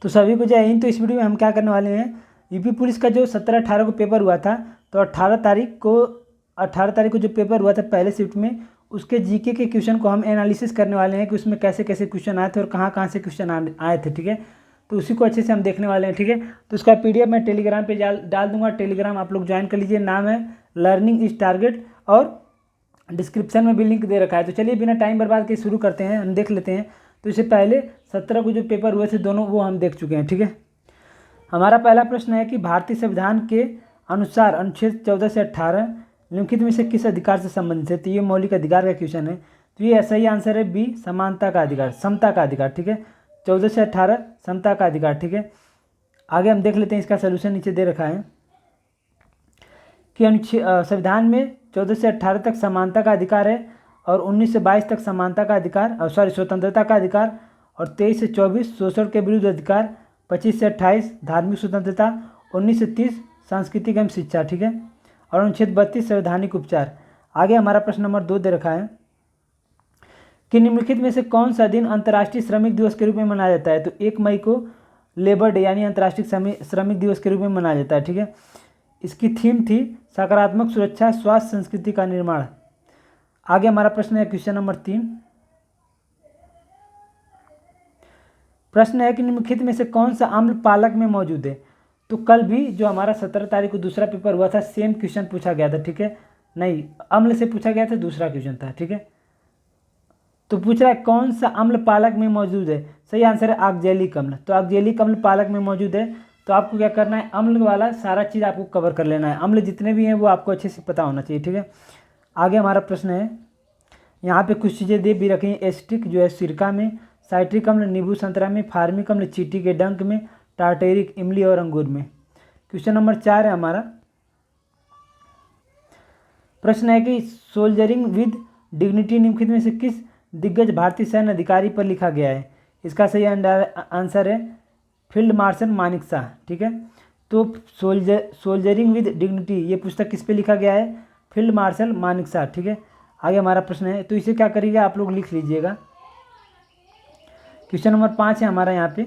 तो सभी को जय हिंद। तो इस वीडियो में हम क्या करने वाले हैं, यूपी पुलिस का जो 17-18 को पेपर हुआ था, तो 18 तारीख को जो पेपर हुआ था पहले शिफ्ट में, उसके जीके के क्वेश्चन को हम एनालिसिस करने वाले हैं कि उसमें कैसे कैसे क्वेश्चन आए थे और कहाँ कहाँ से क्वेश्चन आए थे। ठीक है, तो उसी को अच्छे से हम देखने वाले हैं। ठीक है, तो उसका PDF मैं टेलीग्राम पे डाल दूंगा। टेलीग्राम आप लोग ज्वाइन कर लीजिए, नाम है लर्निंग इज टारगेट, और डिस्क्रिप्शन में भी लिंक दे रखा है। तो चलिए बिना टाइम बर्बाद के शुरू करते हैं, हम देख लेते हैं। तो इससे पहले 17 को जो पेपर हुए थे दोनों, वो हम देख चुके हैं। ठीक है, हमारा पहला प्रश्न है कि भारतीय संविधान के अनुसार अनुच्छेद 14 से 18 निम्नलिखित में से किस अधिकार से संबंधित है। तो ये मौलिक अधिकार का क्वेश्चन है। तो ये सही आंसर है बी, समानता का अधिकार, समता का अधिकार। ठीक है, 14 से 18 समता का अधिकार। ठीक है, आगे हम देख लेते हैं, इसका सोल्यूशन नीचे दे रखा है कि संविधान में 14 से 18 तक समानता का अधिकार है, और 19 से 22 तक समानता का अधिकार, स्वतंत्रता का अधिकार, और 23 से 24 शोषण के विरुद्ध अधिकार, 25 से 28 धार्मिक स्वतंत्रता, 19 से 30 सांस्कृतिक एवं शिक्षा। ठीक है, और अनुच्छेद 32 संवैधानिक उपचार। आगे हमारा प्रश्न नंबर 2 दे रखा है कि निम्नलिखित में से कौन सा दिन अंतर्राष्ट्रीय श्रमिक दिवस के रूप में मनाया जाता है। तो 1 मई को लेबर डे यानी अंतर्राष्ट्रीय श्रमिक दिवस के रूप में मनाया जाता है। ठीक है, इसकी थीम थी सकारात्मक सुरक्षा, स्वास्थ्य, संस्कृति का निर्माण। आगे हमारा प्रश्न है क्वेश्चन नंबर 3। प्रश्न है कि निम्नलिखित में से कौन सा अम्ल पालक में मौजूद है। तो कल भी जो हमारा 17 तारीख को दूसरा पेपर हुआ था, सेम क्वेश्चन पूछा गया था। ठीक है, नहीं, अम्ल से पूछा गया था, दूसरा क्वेश्चन था। ठीक है, तो पूछ रहा है कौन सा अम्ल पालक में मौजूद है। सही आंसर है ऑक्जेलिक अम्ल। तो ऑक्जेलिक अम्ल पालक में मौजूद है। तो आपको क्या करना है, अम्ल वाला सारा चीज़ आपको कवर कर लेना है। अम्ल जितने भी हैं वो आपको अच्छे से पता होना चाहिए। ठीक है, आगे हमारा प्रश्न है, यहाँ पे कुछ चीज़ें दे भी रखी हैं। एसिटिक जो है सिरका में, साइट्रिक अम्ल नींबू संतरा में, फार्मिक अम्ल चींटी के डंक में, टार्टेरिक इमली और अंगूर में। क्वेश्चन नंबर 4 है हमारा। प्रश्न है कि सोल्जरिंग विद डिग्निटी निम्नलिखित में से किस दिग्गज भारतीय सैन्य अधिकारी पर लिखा गया है। इसका सही आंसर है फील्ड मार्शल मानिक शाह। ठीक है, तो सोल्जरिंग विद डिग्निटी ये पुस्तक किस पे लिखा गया है, फील्ड मार्शल मानिक शाह। ठीक है, आगे हमारा प्रश्न है, तो इसे क्या करिएगा आप लोग लिख लीजिएगा। क्वेश्चन नंबर 5 है हमारा यहाँ पे।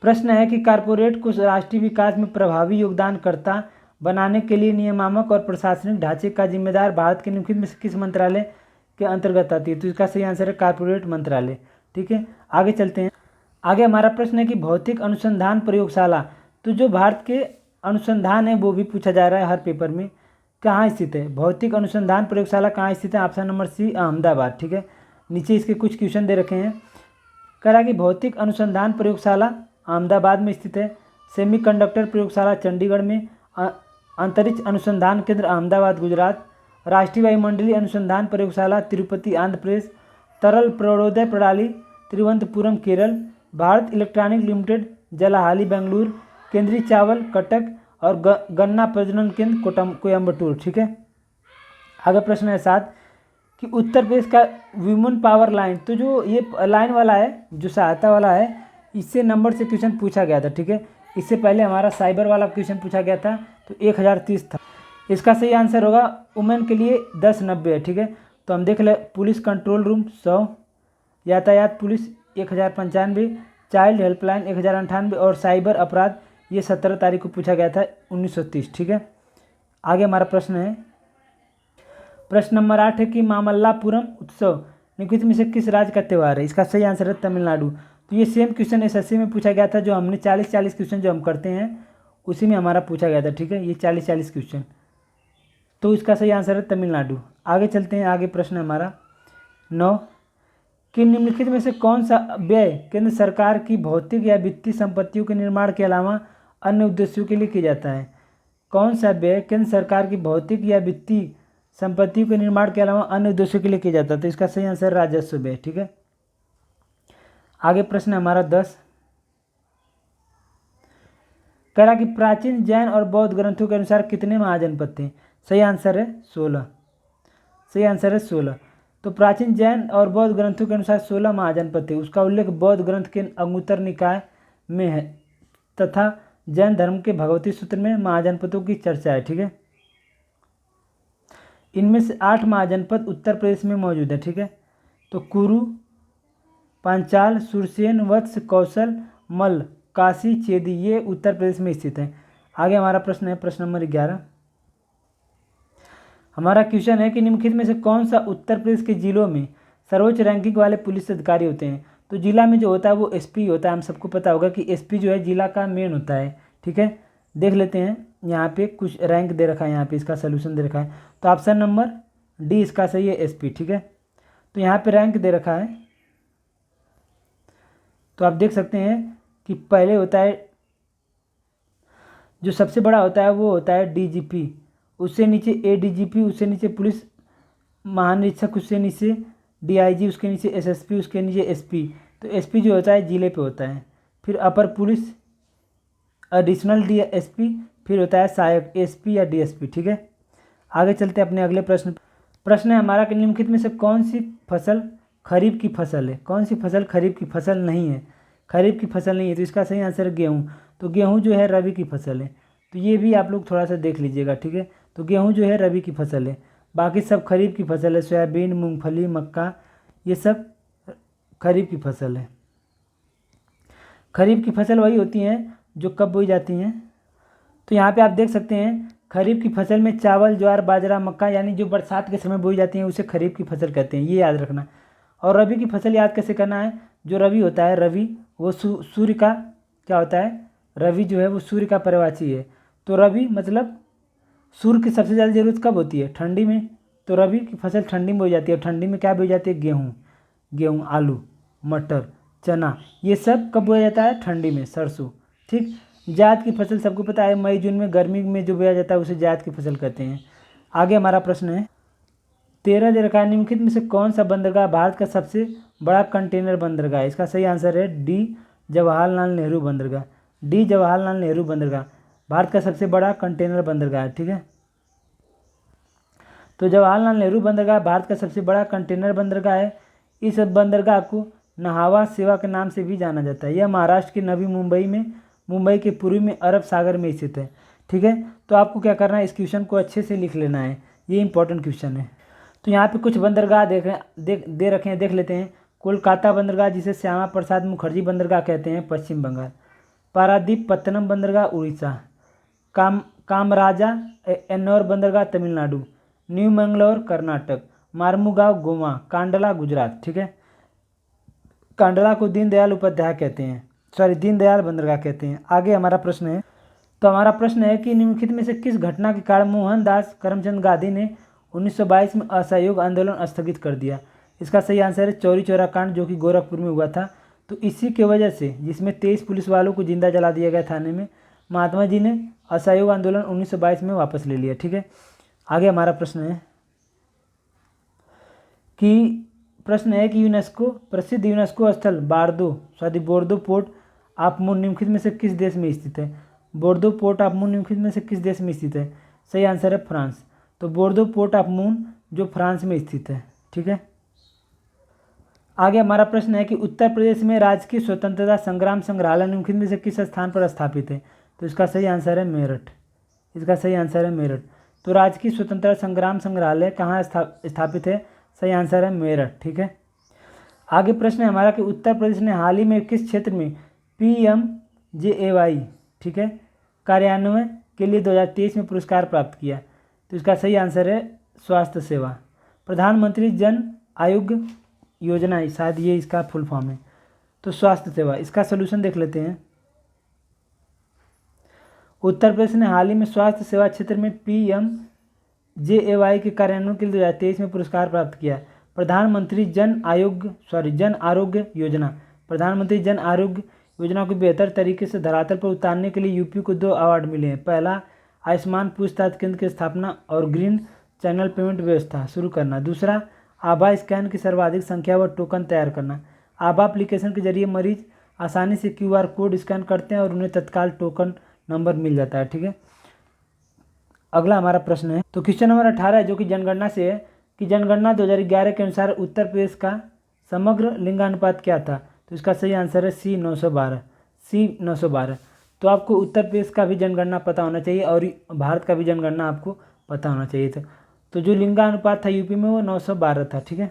प्रश्न है कि कारपोरेट को राष्ट्रीय विकास में प्रभावी योगदानकर्ता बनाने के लिए नियामक और प्रशासनिक ढांचे का जिम्मेदार भारत के निम्नलिखित में से किस मंत्रालय के अंतर्गत आती है। तो इसका सही आंसर है कारपोरेट मंत्रालय। ठीक है, आगे चलते हैं। आगे हमारा प्रश्न है कि भौतिक अनुसंधान प्रयोगशाला, तो जो भारत के अनुसंधान है वो भी पूछा जा रहा है हर पेपर में, कहाँ स्थित है। भौतिक अनुसंधान प्रयोगशाला कहाँ स्थित है, ऑप्शन नंबर सी अहमदाबाद। ठीक है, नीचे इसके कुछ क्वेश्चन दे रखे हैं। कह रहा है कि भौतिक अनुसंधान प्रयोगशाला अहमदाबाद में स्थित है, सेमीकंडक्टर प्रयोगशाला चंडीगढ़ में, अंतरिक्ष अनुसंधान केंद्र अहमदाबाद गुजरात, राष्ट्रीय वायुमंडलीय अनुसंधान प्रयोगशाला तिरुपति आंध्र प्रदेश, तरल प्रौढ़ोदय प्रणाली तिरुवनंतपुरम केरल, भारत इलेक्ट्रॉनिक लिमिटेड जलाहाली बेंगलुरु, केंद्रीय चावल कटक और गन्ना प्रजनन केंद्र कोयम्बटूर। ठीक है, आगे प्रश्न है 7 कि उत्तर प्रदेश का वुमेन पावर लाइन, तो जो ये लाइन वाला है, जो सहायता वाला है, इससे नंबर से क्वेश्चन पूछा गया था। ठीक है, इससे पहले हमारा साइबर वाला क्वेश्चन पूछा गया था, तो 1030 था। इसका सही आंसर होगा वुमेन के लिए 1090 है। ठीक है, तो हम देख ले, पुलिस कंट्रोल रूम 100, यातायात पुलिस 1095, चाइल्ड हेल्पलाइन 1098, और साइबर अपराध ये 17 तारीख को पूछा गया था 1930। ठीक है, आगे हमारा प्रश्न है, प्रश्न नंबर 8 है कि मामल्लापुरम उत्सव निम्नलिखित में से किस राज्य का त्यौहार है। इसका सही आंसर है तमिलनाडु। तो ये सेम क्वेश्चन SSC में पूछा गया था, जो हमने 40-40 क्वेश्चन जो हम करते हैं उसी में हमारा पूछा गया था। ठीक है, ये 40-40 क्वेश्चन, तो इसका सही आंसर है तमिलनाडु। आगे चलते हैं, आगे प्रश्न है हमारा 9 कि निम्नलिखित में से कौन सा व्यय केंद्र सरकार की भौतिक या वित्तीय संपत्तियों के निर्माण के अलावा अन्य उद्देश्यों के लिए किया जाता है। कौन सा व्यय केंद्र सरकार की भौतिक या वित्तीय संपत्तियों के निर्माण के अलावा अन्य उद्देश्यों के लिए किया जाता है। तो इसका सही आंसर राजस्व व्यय। ठीक है, आगे प्रश्न है हमारा 10। कह रहा कि प्राचीन जैन और बौद्ध ग्रंथों के अनुसार कितने महाजनपद थे। सही आंसर है 16। सही आंसर है 16। तो प्राचीन जैन और बौद्ध ग्रंथों के अनुसार 16 महाजनपद थे। उसका उल्लेख बौद्ध ग्रंथ के अंगुत्तर निकाय में है तथा जैन धर्म के भगवती सूत्र में महाजनपदों की चर्चा है। ठीक है, इनमें से 8 महाजनपद उत्तर प्रदेश में मौजूद है। ठीक है, तो कुरु, पांचाल, सुरसेन, वत्स, कौशल, मल्ल, काशी, चेदी, ये उत्तर प्रदेश में स्थित है। आगे हमारा प्रश्न है प्रश्न नंबर 11। हमारा क्वेश्चन है कि निम्नलिखित में से कौन सा उत्तर प्रदेश के जिलों में सर्वोच्च रैंकिंग वाले पुलिस अधिकारी होते हैं। तो जिला में जो होता है वो एसपी होता है। हम सबको पता होगा कि एसपी जो है जिला का मेन होता है। ठीक है, देख लेते हैं यहाँ पे कुछ रैंक दे रखा है, यहाँ पे इसका सोल्यूशन दे रखा है। तो ऑप्शन नंबर डी इसका सही है, एसपी। ठीक है, तो यहाँ पे रैंक दे रखा है, तो आप देख सकते हैं कि पहले होता है जो सबसे बड़ा होता है वो होता है डीजीपी, उससे नीचे एडीजीपी, उससे नीचे पुलिस महानिरीक्षक, उससे नीचे डीआईजी, उसके नीचे एसएसपी, उसके नीचे एसपी। तो एसपी जो होता है जिले पे होता है। फिर अपर पुलिस एडिशनल डीएसपी, फिर होता है सहायक एसपी या डीएसपी। ठीक है, आगे चलते हैं अपने अगले प्रश्न। प्रश्न है हमारा कि निम्नलिखित में से कौन सी फसल खरीफ की फसल है। कौन सी फसल खरीफ की फसल नहीं है। खरीफ की फसल नहीं है, तो इसका सही आंसर है गेहूँ। तो गेहूँ जो है रबी की फसल है। तो ये भी आप लोग थोड़ा सा देख लीजिएगा। ठीक है, तो गेहूँ जो है रबी की फसल है, बाकी सब खरीफ की फसल है। सोयाबीन, मूंगफली, मक्का, ये सब खरीफ की फसल है। खरीफ की फसल वही होती हैं जो कब बोई जाती हैं। तो यहाँ पे आप देख सकते हैं खरीफ की फसल में चावल, ज्वार, बाजरा, मक्का यानी जो बरसात के समय बोई जाती हैं उसे खरीफ की फसल कहते हैं, ये याद रखना। और रबी की फसल याद कैसे करना है, जो रवि होता है, रवि वो सूर्य का क्या होता है, रवि जो है वो सूर्य का पर्यायवाची है। तो रवि मतलब सूर्य की सबसे ज़्यादा जरूरत कब होती है, ठंडी में। तो रबी की फसल ठंडी में बोई जाती है। ठंडी में क्या बोई जाती है, गेहूँ, आलू, मटर, चना, ये सब कब बोया जाता है, ठंडी में। सरसों, ठीक। जायद की फसल सबको पता है मई जून में, गर्मी में जो बोया जाता है उसे जायद की फसल कहते हैं। आगे हमारा प्रश्न है 13 दे रखा है, निम्नलिखित में से कौन सा बंदरगाह भारत का सबसे बड़ा कंटेनर बंदरगाह है। इसका सही आंसर है डी जवाहरलाल नेहरू बंदरगाह। डी जवाहरलाल नेहरू बंदरगाह भारत का सबसे बड़ा कंटेनर बंदरगाह है। ठीक है, तो जवाहरलाल नेहरू बंदरगाह भारत का सबसे बड़ा कंटेनर बंदरगाह है। इस बंदरगाह को नहावा सेवा के नाम से भी जाना जाता है। यह महाराष्ट्र के नवी मुंबई के पूर्वी में अरब सागर में स्थित है। ठीक है, तो आपको क्या करना है, इस क्वेश्चन को अच्छे से लिख लेना है, ये इंपॉर्टेंट क्वेश्चन है। तो यहाँ पे कुछ बंदरगाह दे रखे हैं, देख लेते हैं। कोलकाता बंदरगाह जिसे श्यामा प्रसाद मुखर्जी बंदरगाह कहते हैं, पश्चिम बंगाल। पारादीप पत्तनम बंदरगाह उड़ीसा। कामराजा एन्नौर बंदरगाह तमिलनाडु। न्यू मंगलौर कर्नाटक। मार्मुगांव गोवा। कांडला गुजरात। ठीक है, कांडला को दीनदयाल उपाध्याय कहते हैं, दीनदयाल बंदरगाह कहते हैं। आगे हमारा प्रश्न है, तो हमारा प्रश्न है कि निम्नलिखित में से किस घटना के कारण मोहनदास करमचंद गांधी ने 1922 में असहयोग आंदोलन स्थगित कर दिया। इसका सही आंसर है चौरी चौरा कांड, जो कि गोरखपुर में हुआ था। तो इसी के वजह से, जिसमें 23 पुलिस वालों को जिंदा जला दिया गया थाने में, महात्मा जी ने असहयोग आंदोलन 1922 में वापस ले लिया। ठीक है, आगे हमारा प्रश्न है कि यूनेस्को प्रसिद्ध यूनेस्को स्थल बोर्दो पोर्ट ऑफ मून निम्नलिखित में से किस देश में स्थित है। बोर्दो पोर्ट ऑफ मून निम्नलिखित में से किस देश में स्थित है। सही आंसर है फ्रांस। तो बोर्दो पोर्ट ऑफ मून जो फ्रांस में स्थित है। ठीक है, आगे हमारा प्रश्न है कि उत्तर प्रदेश में राजकीय स्वतंत्रता संग्राम संग्रहालय निम्नलिखित में से किस स्थान पर स्थापित है। तो इसका सही आंसर है मेरठ। इसका सही आंसर है मेरठ। तो राजकीय स्वतंत्रता संग्राम संग्रहालय कहाँ स्थापित है, सही आंसर है मेरठ। ठीक है, आगे प्रश्न है हमारा कि उत्तर प्रदेश ने हाल ही में किस क्षेत्र में PMJAY, ठीक है, कार्यान्वयन के लिए 2023 में पुरस्कार प्राप्त किया। तो इसका सही आंसर है स्वास्थ्य सेवा। प्रधानमंत्री जन आरोग्य योजना, शायद ये इसका फुल फॉर्म है। तो स्वास्थ्य सेवा, इसका सोल्यूशन देख लेते हैं। उत्तर प्रदेश ने हाल ही में स्वास्थ्य सेवा क्षेत्र में PMJAY के कार्यान्वयन के लिए 2023 में पुरस्कार प्राप्त किया। प्रधानमंत्री जन आरोग्य योजना, प्रधानमंत्री जन आरोग्य योजना को बेहतर तरीके से धरातल पर उतारने के लिए यूपी को 2 अवार्ड मिले हैं। पहला, आयुष्मान पूछताछ केंद्र की स्थापना और ग्रीन चैनल पेमेंट व्यवस्था शुरू करना। दूसरा, आभा स्कैन की सर्वाधिक संख्या व टोकन तैयार करना। आभा एप्लीकेशन के जरिए मरीज आसानी से QR कोड स्कैन करते हैं और उन्हें तत्काल टोकन नंबर मिल जाता है। ठीक है, अगला हमारा प्रश्न है, तो क्वेश्चन नंबर 18 है, जो कि जनगणना से है कि जनगणना 2011 के अनुसार उत्तर प्रदेश का समग्र लिंगानुपात क्या था। तो इसका सही आंसर है C 912। तो आपको उत्तर प्रदेश का भी जनगणना पता होना चाहिए और भारत का भी जनगणना आपको पता होना चाहिए था। तो जो लिंगानुपात था यूपी में वो 912 था। ठीक है,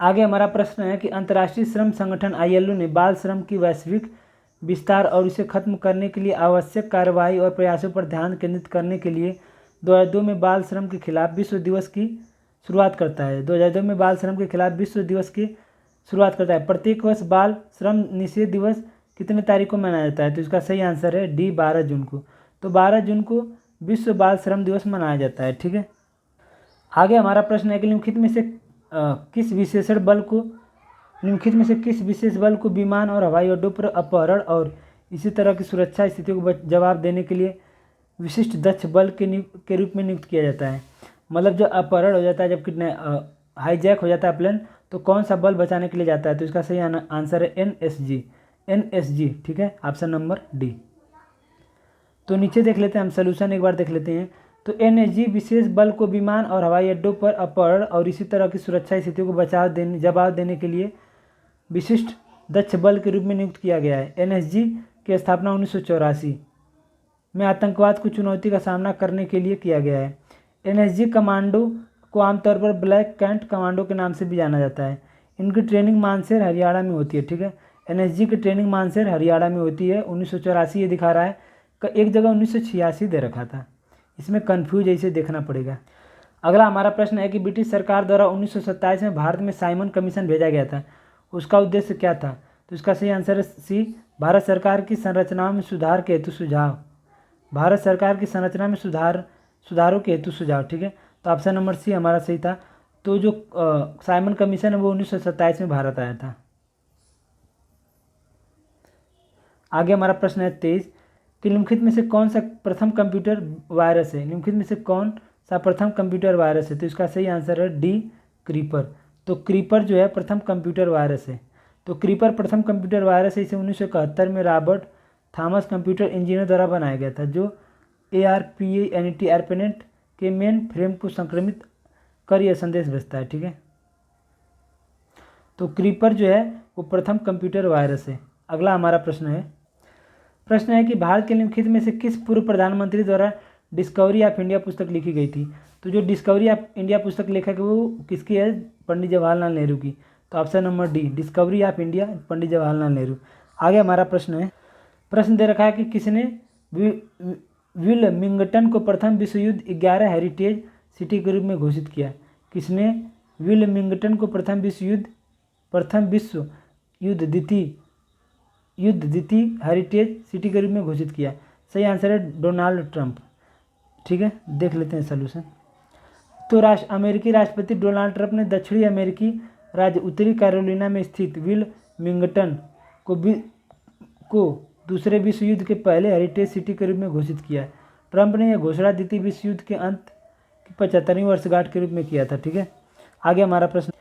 आगे हमारा प्रश्न है कि अंतर्राष्ट्रीय श्रम संगठन ILO ने बाल श्रम की वैश्विक विस्तार और इसे खत्म करने के लिए आवश्यक कार्रवाई और प्रयासों पर ध्यान केंद्रित करने के लिए 2002 में बाल श्रम के खिलाफ विश्व दिवस की शुरुआत करता है। 2002 में बाल श्रम के खिलाफ विश्व दिवस की शुरुआत करता है। प्रत्येक वर्ष बाल श्रम निषेध दिवस कितने तारीख को मनाया जाता है? तो इसका सही आंसर है डी, 12 जून को। तो 12 जून को विश्व बाल श्रम दिवस मनाया जाता है। ठीक है, आगे हमारा प्रश्न है कि निम्नलिखित में से किस विशेष बल को विमान और हवाई अड्डों पर अपहरण और इसी तरह की सुरक्षा स्थितियों को जवाब देने के लिए विशिष्ट दक्ष बल के रूप में नियुक्त किया जाता है? मतलब जब अपहरण हो जाता है, जब कितने हाईजैक हो जाता है प्लेन, तो कौन सा बल बचाने के लिए जाता है? तो इसका सही आंसर है NSG। ठीक है, ऑप्शन नंबर डी। तो नीचे देख लेते हैं हम, सोल्यूशन एक बार देख लेते हैं। तो NSG विशेष बल को विमान और हवाई अड्डों पर अपहरण और इसी तरह की सुरक्षा स्थितियों को जवाब देने के लिए विशिष्ट दक्ष बल के रूप में नियुक्त किया गया है। NSG की स्थापना 1984 में आतंकवाद को चुनौती का सामना करने के लिए किया गया है। NSG कमांडो को आमतौर पर ब्लैक कैंट कमांडो के नाम से भी जाना जाता है। इनकी ट्रेनिंग मानसेर हरियाणा में होती है। ठीक है, NSG की ट्रेनिंग मानसेर हरियाणा में होती है। 1984 ये दिखा रहा है, एक जगह 1986 दे रखा था, इसमें कन्फ्यूज है, इसे देखना पड़ेगा। अगला हमारा प्रश्न है कि ब्रिटिश सरकार द्वारा 1927 में भारत में साइमन कमीशन भेजा गया था, उसका उद्देश्य क्या था? तो इसका सही आंसर है सी, भारत सरकार की संरचनाओं में सुधार के हेतु सुझाव। भारत सरकार की संरचना में सुधारों के हेतु सुझाव। ठीक है, तो ऑप्शन नंबर सी हमारा सही था। तो जो साइमन कमीशन है वो 1927 में भारत आया था। आगे हमारा प्रश्न है 23 कि निम्नलिखित में से कौन सा प्रथम कंप्यूटर वायरस है? निम्नलिखित में से कौन सा प्रथम कंप्यूटर वायरस है? तो इसका सही आंसर है डी, क्रीपर। तो क्रीपर जो है प्रथम कंप्यूटर वायरस है। तो क्रीपर प्रथम कंप्यूटर वायरस है। इसे 1971 में रॉबर्ट थॉमस कंप्यूटर इंजीनियर द्वारा बनाया गया था, जो ARPANET के मेन फ्रेम को संक्रमित कर यह संदेश भेजता है। ठीक है, तो क्रीपर जो है वो प्रथम कंप्यूटर वायरस है। अगला हमारा प्रश्न है कि भारत के निम्नलिखित में से किस पूर्व प्रधानमंत्री द्वारा डिस्कवरी ऑफ इंडिया पुस्तक लिखी गई थी? तो जो डिस्कवरी ऑफ इंडिया पुस्तक लेखक है वो किसकी है? पंडित जवाहरलाल नेहरू की। तो option number D, discovery of India, Pandit Jawaharlal Nehru. आगे हमारा प्रश्न दे रखा है कि किसने विलमिंगटन को प्रथम विश्व युद्ध 11 हेरिटेज सिटी के रूप में घोषित किया? किसने विलमिंगटन को प्रथम विश्व युद्ध द्वितीय हेरिटेज सिटी के रूप में घोषित किया? सही आंसर है डोनाल्ड ट्रंप। ठीक है, देख लेते हैं सोल्यूशन। तो अमेरिकी राष्ट्रपति डोनाल्ड ट्रंप ने दक्षिणी अमेरिकी राज्य उत्तरी कैरोलिना में स्थित विलमिंगटन को दूसरे विश्व युद्ध के पहले हेरिटेज सिटी के रूप में घोषित किया। ट्रंप ने यह घोषणा द्वितीय विश्व युद्ध के अंत की 75वीं वर्षगांठ के रूप में किया था। ठीक है, आगे हमारा प्रश्न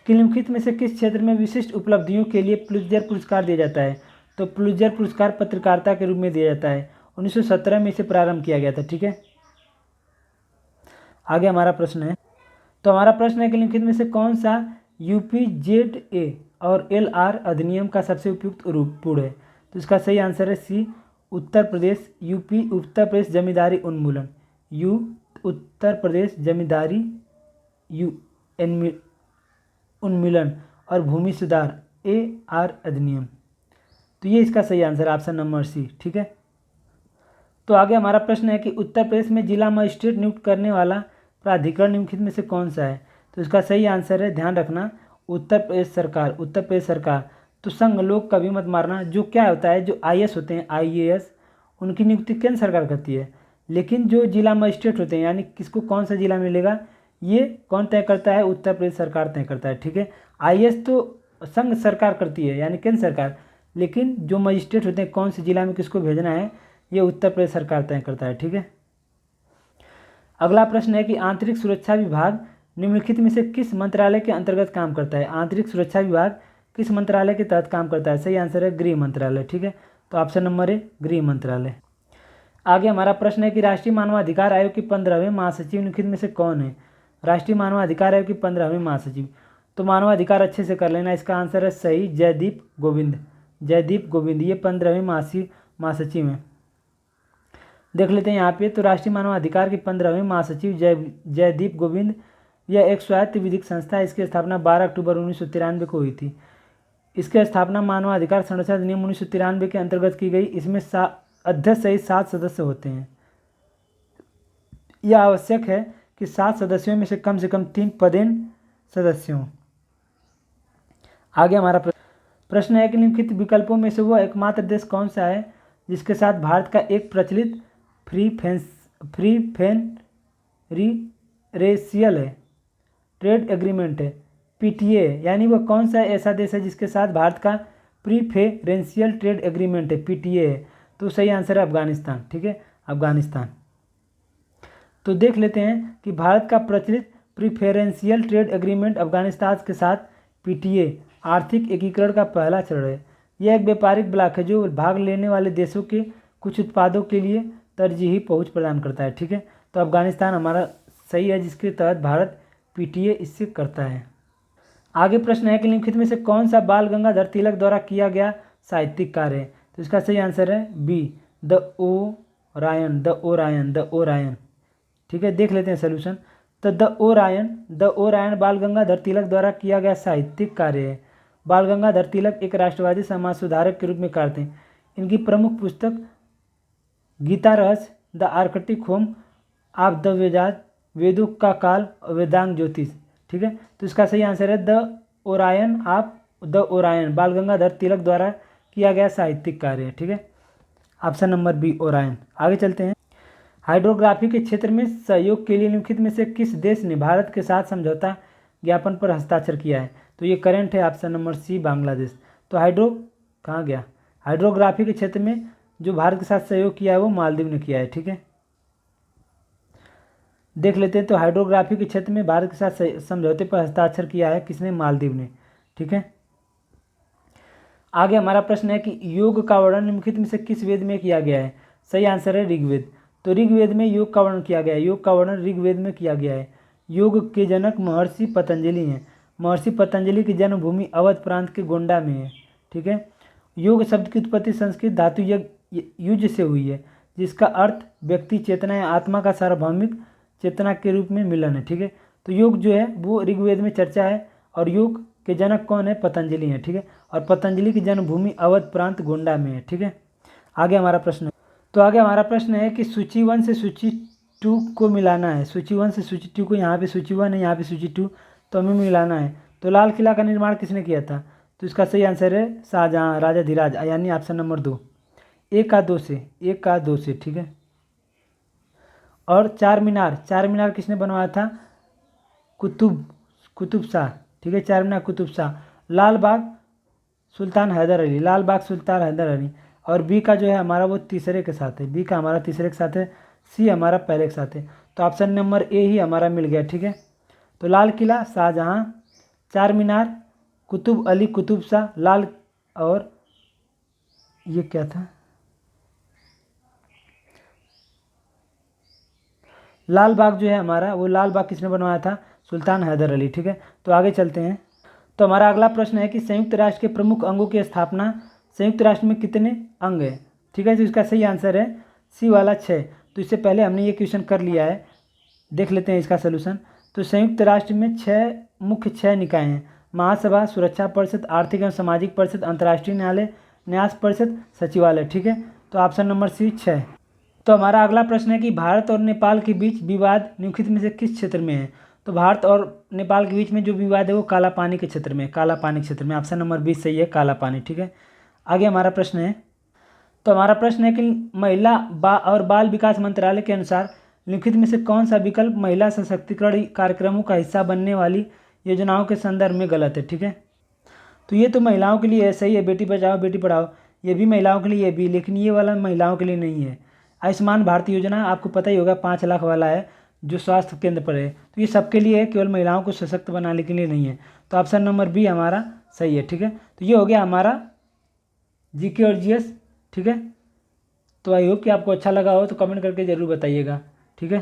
कि निम्नलिखित में से किस क्षेत्र में विशिष्ट उपलब्धियों के लिए पुलित्जर पुरस्कार दिया जाता है? तो पुलित्जर पुरस्कार पत्रकारिता के रूप में दिया जाता है। 1917 में इसे प्रारंभ किया गया था। ठीक है, आगे हमारा प्रश्न है कि निम्नलिखित में से कौन सा UPZA और LR अधिनियम का सबसे उपयुक्त रूप है? तो इसका सही आंसर है सी, उत्तर प्रदेश जमींदारी उन्मूलन, उत्तर प्रदेश जमींदारी उन्मूलन और भूमि सुधार AR अधिनियम। तो ये इसका सही आंसर है, ऑप्शन नंबर सी। ठीक है, तो आगे हमारा प्रश्न है कि उत्तर प्रदेश में जिला मजिस्ट्रेट नियुक्त करने वाला प्राधिकरण निम्नलिखित में से कौन सा है? तो इसका सही आंसर है, ध्यान रखना, उत्तर प्रदेश सरकार। तो संघ लोग कभी मत मारना। जो क्या होता है, जो IS होते हैं, IAS, उनकी नियुक्ति केंद्र सरकार करती है, लेकिन जो जिला मजिस्ट्रेट होते हैं, यानी किसको कौन सा जिला मिलेगा, ये कौन तय करता है? उत्तर प्रदेश सरकार तय करता है। ठीक है, IS तो संघ सरकार करती है, यानी केंद्र सरकार, लेकिन जो मजिस्ट्रेट होते हैं कौन से जिला में किसको भेजना है, ये उत्तर प्रदेश सरकार तय करता है। ठीक है, अगला प्रश्न है कि आंतरिक सुरक्षा विभाग निम्नलिखित में से किस मंत्रालय के अंतर्गत काम करता है? आंतरिक सुरक्षा विभाग किस मंत्रालय के तहत काम करता है? सही आंसर है गृह मंत्रालय। ठीक है, तो ऑप्शन नंबर ए, गृह मंत्रालय। आगे हमारा प्रश्न है कि राष्ट्रीय मानवाधिकार आयोग के 15वें महासचिव निम्नलिखित में से कौन है? राष्ट्रीय मानवाधिकार आयोग के 15वें महासचिव। तो मानवाधिकार अच्छे से कर लेना, इसका आंसर है सही, जयदीप गोविंद। ये 15वें महासचिव हैं। देख लेते हैं यहाँ पे। तो राष्ट्रीय मानवाधिकार के 15वें महासचिव जयदीप गोविंद यह एक स्वायत्त विधिक संस्था है। इसकी स्थापना 12 अक्टूबर 1993 को हुई थी। इसकी स्थापना मानवाधिकार संरक्षण अधिनियम 1993 के अंतर्गत की गई। इसमें अध्यक्ष सहित 7 सदस्य होते हैं। यह आवश्यक है कि 7 सदस्यों में से कम 3 पदेन सदस्य हों। आगे हमारा प्रश्न है कि निम्नलिखित विकल्पों में से वह एकमात्र देश कौन सा है जिसके साथ भारत का एक प्रचलित प्रीफरेंशियल है ट्रेड एग्रीमेंट है, पीटीए, यानी वह कौन सा ऐसा देश है जिसके साथ भारत का प्रीफरेंशियल ट्रेड एग्रीमेंट है, पीटीए है। तो सही आंसर है अफगानिस्तान। ठीक है, अफगानिस्तान। तो देख लेते हैं कि भारत का प्रचलित प्रीफरेंशियल ट्रेड एग्रीमेंट अफगानिस्तान के साथ पीटीए आर्थिक एकीकरण का पहला चरण है। यह एक व्यापारिक ब्लॉक है जो भाग लेने वाले देशों के कुछ उत्पादों के लिए तरजीही पहुंच प्रदान करता है। ठीक है, तो अफगानिस्तान हमारा सही है जिसके तहत भारत पीटीए इससे करता है। आगे प्रश्न है कि निम्नलिखित में से कौन सा बाल गंगाधर तिलक द्वारा किया गया साहित्यिक कार्य है। तो इसका सही आंसर है बी, द ओरायन। ठीक है, देख लेते हैं सोल्यूशन। तो द ओरायन बाल गंगाधर तिलक द्वारा किया गया साहित्यिक कार्य है। बाल गंगाधर तिलक एक राष्ट्रवादी समाज सुधारक के रूप में कार्य थे। इनकी प्रमुख पुस्तक गीता रहस्य, the Arctic home of the वेदों का काल, वेदांग ज्योतिष। ठीक है, तो इसका सही आंसर है द ओरायन बाल गंगाधर तिलक द्वारा किया गया साहित्यिक कार्य है। ठीक है, ऑप्शन नंबर बी, ओरायन। आगे चलते हैं। हाइड्रोग्राफी के क्षेत्र में सहयोग के लिए निम्नलिखित में से किस देश ने भारत के साथ समझौता ज्ञापन पर हस्ताक्षर किया है। तो ये करंट है, ऑप्शन नंबर सी, बांग्लादेश। तो कहाँ गया, हाइड्रोग्राफी के क्षेत्र में जो भारत के साथ सहयोग किया है वो मालदीव ने किया है। ठीक है, देख लेते हैं। तो हाइड्रोग्राफी के क्षेत्र में भारत के साथ समझौते पर हस्ताक्षर किया है किसने, मालदीव ने। ठीक है, आगे हमारा प्रश्न है कि योग का वर्णन निम्नलिखित में से किस वेद में किया गया है। सही आंसर है ऋग्वेद। तो ऋग्वेद में योग का वर्णन किया गया है। योग का वर्णन ऋग्वेद में किया गया है। योग के जनक महर्षि पतंजलि हैं। महर्षि पतंजलि की जन्मभूमि अवध प्रांत के गोंडा में है। ठीक है, योग शब्द की उत्पत्ति संस्कृत धातु युज से हुई है जिसका अर्थ व्यक्ति चेतना या आत्मा का सार्वभौमिक चेतना के रूप में मिलन है। ठीक है, तो योग जो है वो ऋग्वेद में चर्चा है और योग के जनक कौन है, पतंजलि हैं। ठीक है, और पतंजलि की जन्मभूमि अवध प्रांत गोंडा में है। ठीक है, आगे हमारा प्रश्न है कि सूची 1 से सूची 2 को मिलाना है। सूची 1 से सूची 2 को, यहाँ पे सूची 1 है, यहाँ पे सूची 2, तो हमें मिलाना है। तो लाल किला का निर्माण किसने किया था। तो इसका सही आंसर है शाहजहाँ, राजा धीराज, यानी ऑप्शन नंबर 2, 1 का 2 से। ठीक है, और चार मीनार किसने बनवाया था, कुतुब शाह। ठीक है, चार मीनार कुतुब शाह। लाल बाग सुल्तान हैदर अली। और बी का जो है हमारा वो तीसरे के साथ है। बी का हमारा तीसरे के साथ है, सी हमारा पहले के साथ है। तो ऑप्शन नंबर ए ही हमारा मिल गया। ठीक है, तो लाल किला शाहजहाँ, चार मीनार कुतुब अली कुतुब शाह, लाल, और ये क्या था, लाल बाग जो है हमारा वो लाल बाग किसने बनवाया था, सुल्तान हैदर अली। ठीक है, तो आगे चलते हैं। तो हमारा अगला प्रश्न है कि संयुक्त राष्ट्र के प्रमुख अंगों की स्थापना, संयुक्त राष्ट्र में कितने अंग हैं। ठीक है, तो इसका सही आंसर है सी वाला 6। तो इससे पहले हमने ये क्वेश्चन कर लिया है, देख लेते हैं इसका सोल्यूशन। तो संयुक्त राष्ट्र में 6 निकाय हैं, महासभा, सुरक्षा परिषद, आर्थिक एवं सामाजिक परिषद, अंतर्राष्ट्रीय न्यायालय, न्यास परिषद, सचिवालय। ठीक है, तो ऑप्शन नंबर सी 6। तो हमारा अगला प्रश्न है कि भारत और नेपाल के बीच विवाद निम्नलिखित में से किस क्षेत्र में है। तो भारत और नेपाल के बीच में जो विवाद है वो काला पानी के क्षेत्र में, ऑप्शन नंबर 20 सही है, काला पानी। ठीक है, आगे हमारा प्रश्न है। तो हमारा प्रश्न है कि महिला और बाल विकास मंत्रालय के अनुसार निम्नलिखित में से कौन सा विकल्प महिला सशक्तिकरण कार्यक्रमों का हिस्सा बनने वाली योजनाओं के संदर्भ में गलत है। ठीक है, तो ये तो महिलाओं के लिए सही है, बेटी बचाओ बेटी पढ़ाओ, ये भी महिलाओं के लिए, ये भी, लेकिन ये वाला महिलाओं के लिए नहीं है। आयुष्मान भारत योजना आपको पता ही होगा 5 लाख वाला है जो स्वास्थ्य केंद्र पर है, तो ये सबके लिए है, केवल महिलाओं को सशक्त बनाने के लिए नहीं है। तो ऑप्शन नंबर बी हमारा सही है। ठीक है, तो ये हो गया हमारा जीके और जीएस। ठीक है, तो आई होप कि आपको अच्छा लगा हो, तो कमेंट करके ज़रूर बताइएगा। ठीक है।